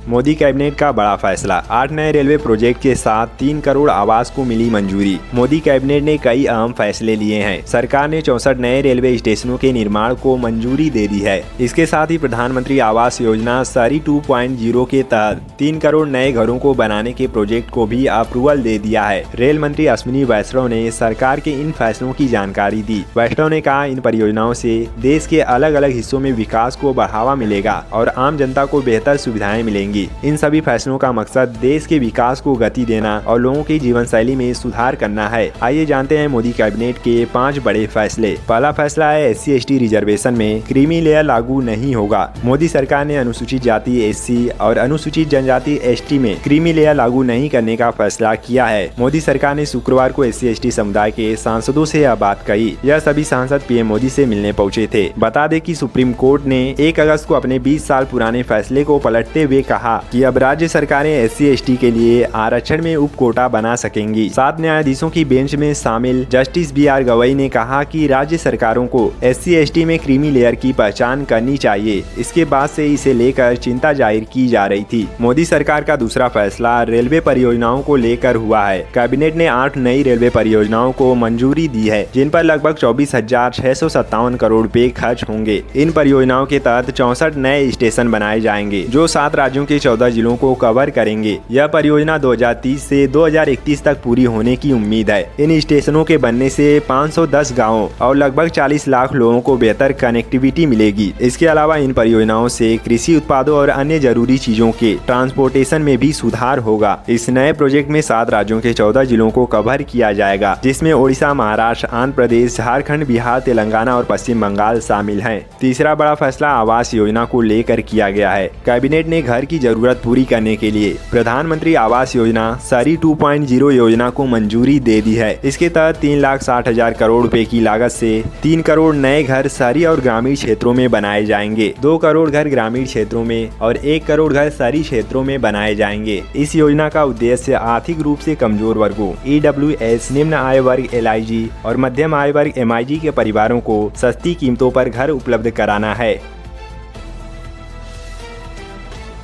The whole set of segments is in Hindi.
मोदी कैबिनेट का बड़ा फैसला, 8 नए रेलवे प्रोजेक्ट के साथ 3 करोड़ आवास को मिली मंजूरी। मोदी कैबिनेट ने कई अहम फैसले लिए हैं। सरकार ने 64 नए रेलवे स्टेशनों के निर्माण को मंजूरी दे दी है। इसके साथ ही प्रधानमंत्री आवास योजना शहरी 2.0 के तहत 3 करोड़ नए घरों को बनाने के प्रोजेक्ट को भी अप्रूवल दे दिया है। रेल मंत्री अश्विनी वैष्णव ने सरकार के इन फैसलों की जानकारी दी। वैष्णव ने कहा, इन परियोजनाओं से देश के अलग अलग हिस्सों में विकास को बढ़ावा मिलेगा और आम जनता को बेहतर सुविधाएं मिलेंगी। इन सभी फैसलों का मकसद देश के विकास को गति देना और लोगों की जीवन शैली में सुधार करना है। आइए जानते हैं मोदी कैबिनेट के 5 बड़े फैसले। पहला फैसला है, SC/ST रिजर्वेशन में क्रीमी लेयर लागू नहीं होगा। मोदी सरकार ने अनुसूचित जाति SC और अनुसूचित जनजाति ST में क्रीमी लेयर लागू नहीं करने का फैसला किया है। मोदी सरकार ने शुक्रवार को SC/ST समुदाय के सांसदों से यह बात कही। यह सभी सांसद PM मोदी से मिलने पहुंचे थे। बता दें कि सुप्रीम कोर्ट ने 1 अगस्त को अपने 20 साल पुराने फैसले को पलटते हुए कहा कि अब राज्य सरकारें SC/ST के लिए आरक्षण में उप कोटा बना सकेंगी। 7 न्यायाधीशों की बेंच में शामिल जस्टिस BR गवई ने कहा कि राज्य सरकारों को SC/ST में क्रीमी लेयर की पहचान करनी चाहिए। इसके बाद से इसे लेकर चिंता जाहिर की जा रही थी। मोदी सरकार का दूसरा फैसला रेलवे परियोजनाओं को लेकर हुआ है। कैबिनेट ने 8 नई रेलवे परियोजनाओं को मंजूरी दी है, जिन पर लगभग 24,657 करोड़ रुपए खर्च होंगे। इन परियोजनाओं के तहत 64 नए स्टेशन बनाए जाएंगे, जो 7 राज्यों के 14 जिलों को कवर करेंगे। यह परियोजना 2030 से 2031 तक पूरी होने की उम्मीद है। इन स्टेशनों के बनने से 510 गाँवों और लगभग 40 लाख लोगों को बेहतर कनेक्टिविटी मिलेगी। इसके अलावा इन परियोजनाओं से कृषि उत्पादों और अन्य जरूरी चीजों के ट्रांसपोर्टेशन में भी सुधार होगा। इस नए प्रोजेक्ट में 7 राज्यों के 14 जिलों को कवर किया जाएगा, जिसमें ओडिशा, महाराष्ट्र, आंध्र प्रदेश, झारखंड, बिहार, तेलंगाना और पश्चिम बंगाल शामिल हैं। तीसरा बड़ा फैसला आवास योजना को लेकर किया गया है। कैबिनेट ने घर की जरूरत पूरी करने के लिए प्रधानमंत्री आवास योजना शहरी 2.0 योजना को मंजूरी दे दी है। इसके तहत 3,60,000 करोड़ रुपए की लागत से 3 करोड़ नए घर शहरी और ग्रामीण क्षेत्रों में बनाए जाएंगे। 2 करोड़ घर ग्रामीण क्षेत्रों में और 1 करोड़ घर शहरी क्षेत्रों में बनाए जाएंगे। इस योजना का उद्देश्य आर्थिक रूप से कमजोर वर्गों EWS, निम्न आय वर्ग LIG और मध्यम आय वर्ग MIG के परिवारों को सस्ती कीमतों पर घर उपलब्ध कराना है।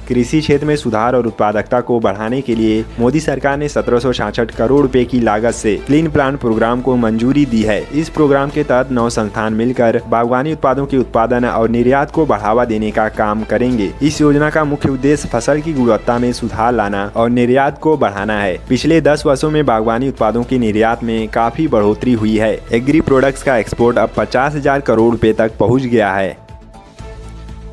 कृषि क्षेत्र में सुधार और उत्पादकता को बढ़ाने के लिए मोदी सरकार ने 1766 करोड़ रुपए की लागत से क्लीन प्लांट प्रोग्राम को मंजूरी दी है। इस प्रोग्राम के तहत 9 संस्थान मिलकर बागवानी उत्पादों के उत्पादन और निर्यात को बढ़ावा देने का काम करेंगे। इस योजना का मुख्य उद्देश्य फसल की गुणवत्ता में सुधार लाना और निर्यात को बढ़ाना है। पिछले 10 वर्षों में बागवानी उत्पादों की निर्यात में काफी बढ़ोतरी हुई है। एग्री प्रोडक्ट्स का एक्सपोर्ट अब 50,000 करोड़ रुपए तक पहुँच गया है।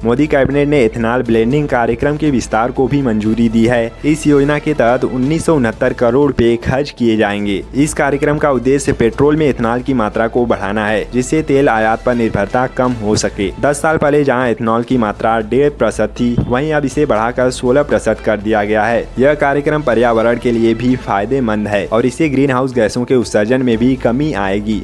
मोदी कैबिनेट ने एथेनॉल ब्लेंडिंग कार्यक्रम के विस्तार को भी मंजूरी दी है। इस योजना के तहत 1969 करोड़ रुपए खर्च किए जाएंगे। इस कार्यक्रम का उद्देश्य पेट्रोल में एथेनॉल की मात्रा को बढ़ाना है, जिससे तेल आयात पर निर्भरता कम हो सके। 10 साल पहले जहां एथेनॉल की मात्रा 1.5% थी, वहीं अब इसे बढ़ाकर 16% कर दिया गया है। यह कार्यक्रम पर्यावरण के लिए भी फायदेमंद है और इससे ग्रीन हाउस गैसों के उत्सर्जन में भी कमी आएगी।